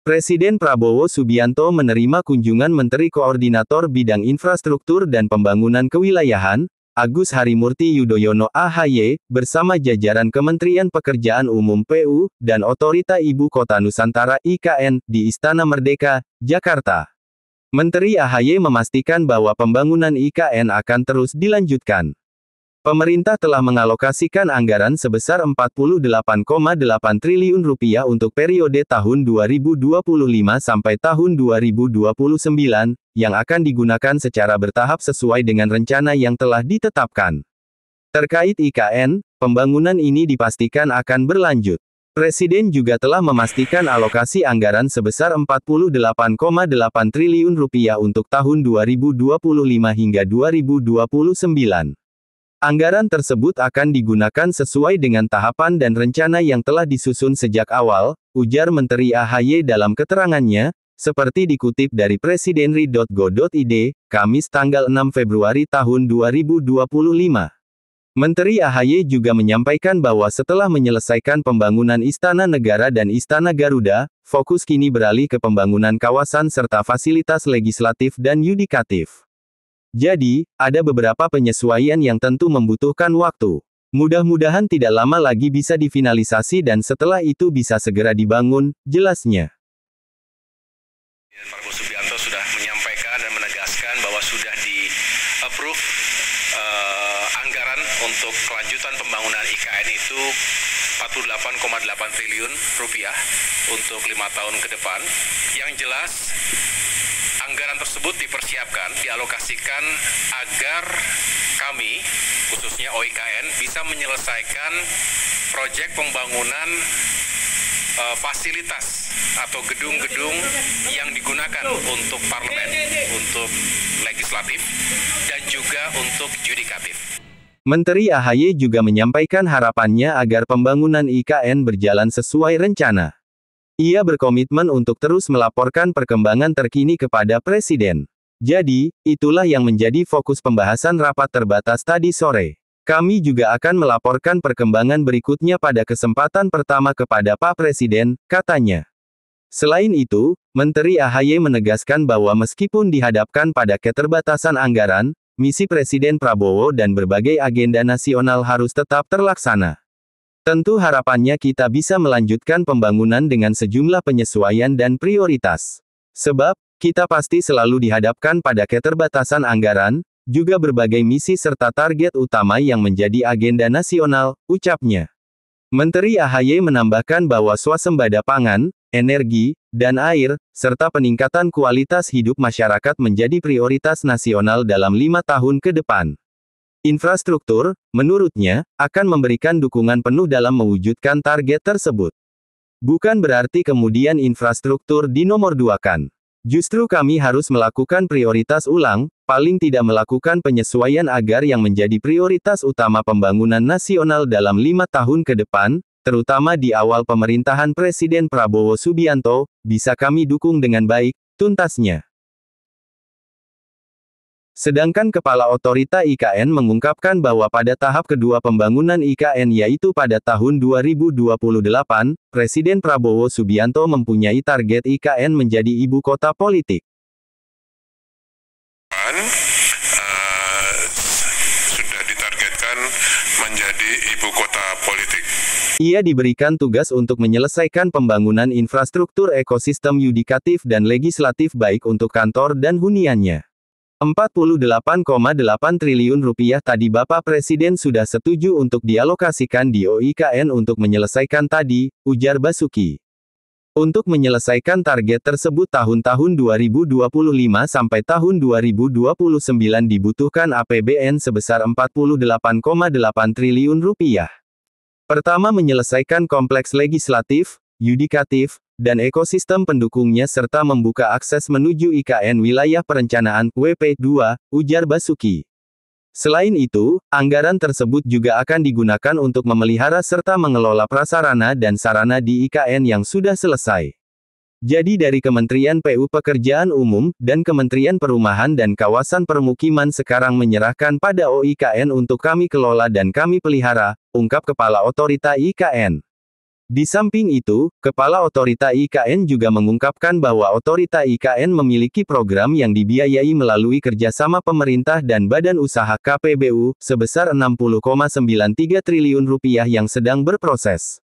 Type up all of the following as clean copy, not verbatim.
Presiden Prabowo Subianto menerima kunjungan Menteri Koordinator Bidang Infrastruktur dan Pembangunan Kewilayahan, Agus Harimurti Yudhoyono (AHY), bersama jajaran Kementerian Pekerjaan Umum (PU) dan Otorita Ibu Kota Nusantara (IKN) di Istana Merdeka, Jakarta. Menteri AHY memastikan bahwa pembangunan IKN akan terus dilanjutkan. Pemerintah telah mengalokasikan anggaran sebesar Rp48,8 triliun untuk periode tahun 2025 sampai tahun 2029, yang akan digunakan secara bertahap sesuai dengan rencana yang telah ditetapkan. Terkait IKN, pembangunan ini dipastikan akan berlanjut. Presiden juga telah memastikan alokasi anggaran sebesar Rp48,8 triliun untuk tahun 2025 hingga 2029. Anggaran tersebut akan digunakan sesuai dengan tahapan dan rencana yang telah disusun sejak awal, ujar Menteri AHY dalam keterangannya, seperti dikutip dari presidenri.go.id, Kamis tanggal 6 Februari tahun 2025. Menteri AHY juga menyampaikan bahwa setelah menyelesaikan pembangunan Istana Negara dan Istana Garuda, fokus kini beralih ke pembangunan kawasan serta fasilitas legislatif dan yudikatif. Jadi, ada beberapa penyesuaian yang tentu membutuhkan waktu. Mudah-mudahan tidak lama lagi bisa difinalisasi dan setelah itu bisa segera dibangun, jelasnya. Prabowo Subianto sudah menyampaikan dan menegaskan bahwa sudah di-approve anggaran untuk kelanjutan pembangunan IKN itu Rp48,8 triliun untuk 5 tahun ke depan. Yang jelas, anggaran tersebut dipersiapkan, dialokasikan agar kami, khususnya OIKN, bisa menyelesaikan proyek pembangunan fasilitas atau gedung-gedung yang digunakan untuk parlemen, untuk legislatif, dan juga untuk yudikatif. Menteri AHY juga menyampaikan harapannya agar pembangunan IKN berjalan sesuai rencana. Ia berkomitmen untuk terus melaporkan perkembangan terkini kepada Presiden. Jadi, itulah yang menjadi fokus pembahasan rapat terbatas tadi sore. Kami juga akan melaporkan perkembangan berikutnya pada kesempatan pertama kepada Pak Presiden, katanya. Selain itu, Menteri AHY menegaskan bahwa meskipun dihadapkan pada keterbatasan anggaran, misi Presiden Prabowo dan berbagai agenda nasional harus tetap terlaksana. Tentu harapannya kita bisa melanjutkan pembangunan dengan sejumlah penyesuaian dan prioritas. Sebab, kita pasti selalu dihadapkan pada keterbatasan anggaran, juga berbagai misi serta target utama yang menjadi agenda nasional, ucapnya. Menteri AHY menambahkan bahwa swasembada pangan, energi, dan air, serta peningkatan kualitas hidup masyarakat menjadi prioritas nasional dalam 5 tahun ke depan. Infrastruktur, menurutnya, akan memberikan dukungan penuh dalam mewujudkan target tersebut. Bukan berarti kemudian infrastruktur dinomorduakan. Justru kami harus melakukan prioritas ulang, paling tidak melakukan penyesuaian agar yang menjadi prioritas utama pembangunan nasional dalam 5 tahun ke depan, terutama di awal pemerintahan Presiden Prabowo Subianto, bisa kami dukung dengan baik, tuntasnya. Sedangkan Kepala Otorita IKN mengungkapkan bahwa pada tahap kedua pembangunan IKN yaitu pada tahun 2028, Presiden Prabowo Subianto mempunyai target IKN menjadi ibu kota politik. Sudah ditargetkan menjadi ibu kota politik. Ia diberikan tugas untuk menyelesaikan pembangunan infrastruktur ekosistem yudikatif dan legislatif baik untuk kantor dan huniannya. Rp48,8 triliun tadi Bapak Presiden sudah setuju untuk dialokasikan di OIKN untuk menyelesaikan tadi, ujar Basuki. Untuk menyelesaikan target tersebut tahun-tahun 2025 sampai tahun 2029 dibutuhkan APBN sebesar Rp48,8 triliun. Pertama menyelesaikan kompleks legislatif, yudikatif, dan ekosistem pendukungnya serta membuka akses menuju IKN wilayah perencanaan WP2, ujar Basuki. Selain itu, anggaran tersebut juga akan digunakan untuk memelihara serta mengelola prasarana dan sarana di IKN yang sudah selesai. Jadi dari Kementerian PU Pekerjaan Umum dan Kementerian Perumahan dan Kawasan Permukiman sekarang menyerahkan pada OIKN untuk kami kelola dan kami pelihara, ungkap Kepala Otorita IKN. Di samping itu, Kepala Otorita IKN juga mengungkapkan bahwa Otorita IKN memiliki program yang dibiayai melalui kerjasama pemerintah dan badan usaha KPBU, sebesar Rp60,93 triliun yang sedang berproses.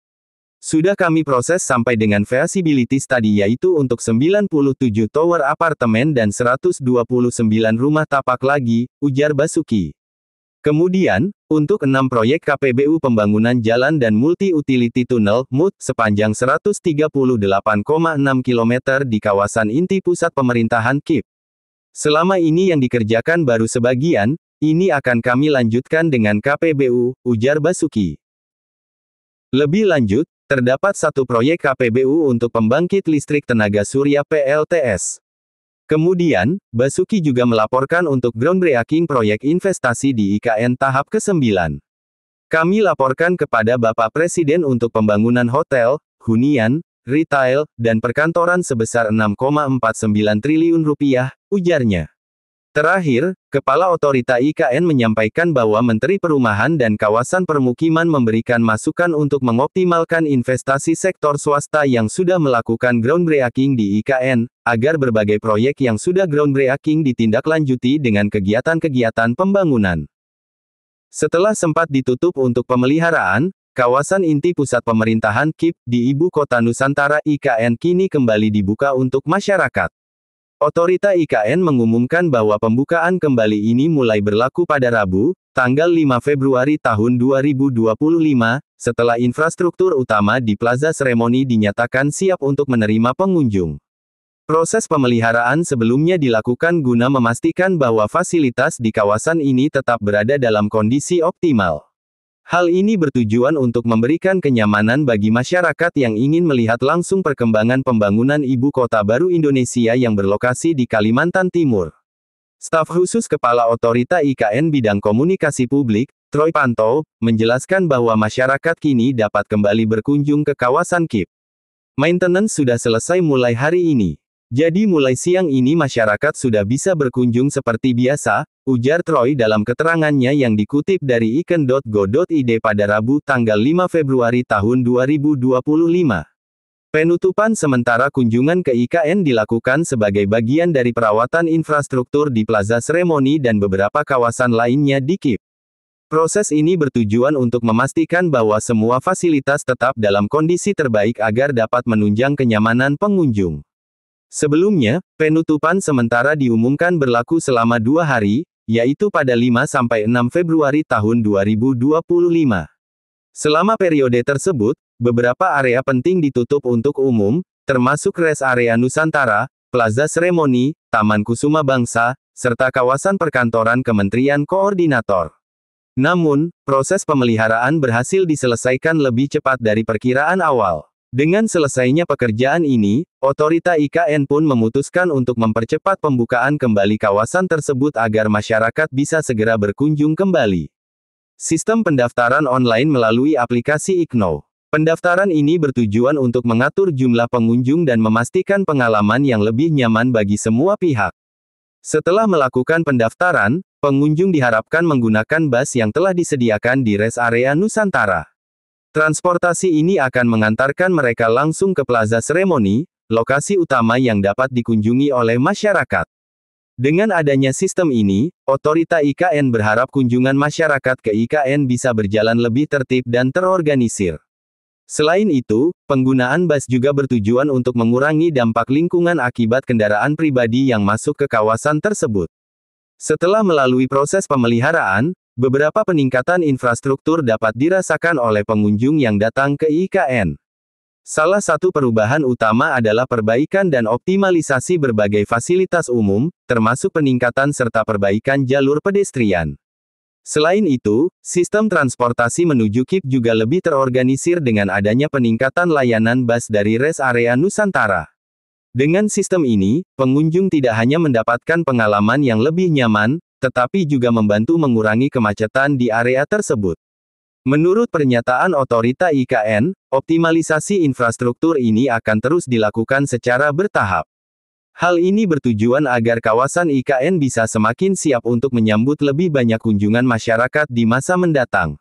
Sudah kami proses sampai dengan feasibility study, yaitu untuk 97 tower apartemen dan 129 rumah tapak lagi, ujar Basuki. Kemudian, untuk 6 proyek KPBU pembangunan jalan dan multi-utility tunnel, MUT, sepanjang 138,6 km di kawasan inti pusat pemerintahan KIP. Selama ini yang dikerjakan baru sebagian, ini akan kami lanjutkan dengan KPBU, ujar Basuki. Lebih lanjut, terdapat satu proyek KPBU untuk pembangkit listrik tenaga surya PLTS. Kemudian, Basuki juga melaporkan untuk groundbreaking proyek investasi di IKN tahap ke-9. Kami laporkan kepada Bapak Presiden untuk pembangunan hotel, hunian, retail, dan perkantoran sebesar Rp6,49 triliun, ujarnya. Terakhir, Kepala Otorita IKN menyampaikan bahwa Menteri Perumahan dan Kawasan Permukiman memberikan masukan untuk mengoptimalkan investasi sektor swasta yang sudah melakukan groundbreaking di IKN, agar berbagai proyek yang sudah groundbreaking ditindaklanjuti dengan kegiatan-kegiatan pembangunan. Setelah sempat ditutup untuk pemeliharaan, kawasan inti pusat pemerintahan KIP di Ibu Kota Nusantara IKN kini kembali dibuka untuk masyarakat. Otorita IKN mengumumkan bahwa pembukaan kembali ini mulai berlaku pada Rabu, tanggal 5 Februari tahun 2025, setelah infrastruktur utama di Plaza Seremoni dinyatakan siap untuk menerima pengunjung. Proses pemeliharaan sebelumnya dilakukan guna memastikan bahwa fasilitas di kawasan ini tetap berada dalam kondisi optimal. Hal ini bertujuan untuk memberikan kenyamanan bagi masyarakat yang ingin melihat langsung perkembangan pembangunan Ibu Kota Baru Indonesia yang berlokasi di Kalimantan Timur. Staf khusus Kepala Otorita IKN Bidang Komunikasi Publik, Troy Panto, menjelaskan bahwa masyarakat kini dapat kembali berkunjung ke kawasan KIP. Maintenance sudah selesai mulai hari ini. Jadi mulai siang ini masyarakat sudah bisa berkunjung seperti biasa, ujar Troy dalam keterangannya yang dikutip dari iken.go.id pada Rabu tanggal 5 Februari tahun 2025. Penutupan sementara kunjungan ke IKN dilakukan sebagai bagian dari perawatan infrastruktur di Plaza Seremoni dan beberapa kawasan lainnya di KIP. Proses ini bertujuan untuk memastikan bahwa semua fasilitas tetap dalam kondisi terbaik agar dapat menunjang kenyamanan pengunjung. Sebelumnya, penutupan sementara diumumkan berlaku selama 2 hari, yaitu pada 5–6 Februari tahun 2025. Selama periode tersebut, beberapa area penting ditutup untuk umum, termasuk Rest Area Nusantara, Plaza Seremoni, Taman Kusuma Bangsa, serta kawasan perkantoran Kementerian Koordinator. Namun, proses pemeliharaan berhasil diselesaikan lebih cepat dari perkiraan awal. Dengan selesainya pekerjaan ini, Otorita IKN pun memutuskan untuk mempercepat pembukaan kembali kawasan tersebut agar masyarakat bisa segera berkunjung kembali. Sistem pendaftaran online melalui aplikasi IKNOW. Pendaftaran ini bertujuan untuk mengatur jumlah pengunjung dan memastikan pengalaman yang lebih nyaman bagi semua pihak. Setelah melakukan pendaftaran, pengunjung diharapkan menggunakan bus yang telah disediakan di Rest Area Nusantara. Transportasi ini akan mengantarkan mereka langsung ke Plaza Seremoni, lokasi utama yang dapat dikunjungi oleh masyarakat. Dengan adanya sistem ini, Otorita IKN berharap kunjungan masyarakat ke IKN bisa berjalan lebih tertib dan terorganisir. Selain itu, penggunaan bus juga bertujuan untuk mengurangi dampak lingkungan akibat kendaraan pribadi yang masuk ke kawasan tersebut. Setelah melalui proses pemeliharaan, beberapa peningkatan infrastruktur dapat dirasakan oleh pengunjung yang datang ke IKN. Salah satu perubahan utama adalah perbaikan dan optimalisasi berbagai fasilitas umum, termasuk peningkatan serta perbaikan jalur pedestrian. Selain itu, sistem transportasi menuju KIP juga lebih terorganisir dengan adanya peningkatan layanan bus dari Rest Area Nusantara. Dengan sistem ini, pengunjung tidak hanya mendapatkan pengalaman yang lebih nyaman, tetapi juga membantu mengurangi kemacetan di area tersebut. Menurut pernyataan Otorita IKN, optimalisasi infrastruktur ini akan terus dilakukan secara bertahap. Hal ini bertujuan agar kawasan IKN bisa semakin siap untuk menyambut lebih banyak kunjungan masyarakat di masa mendatang.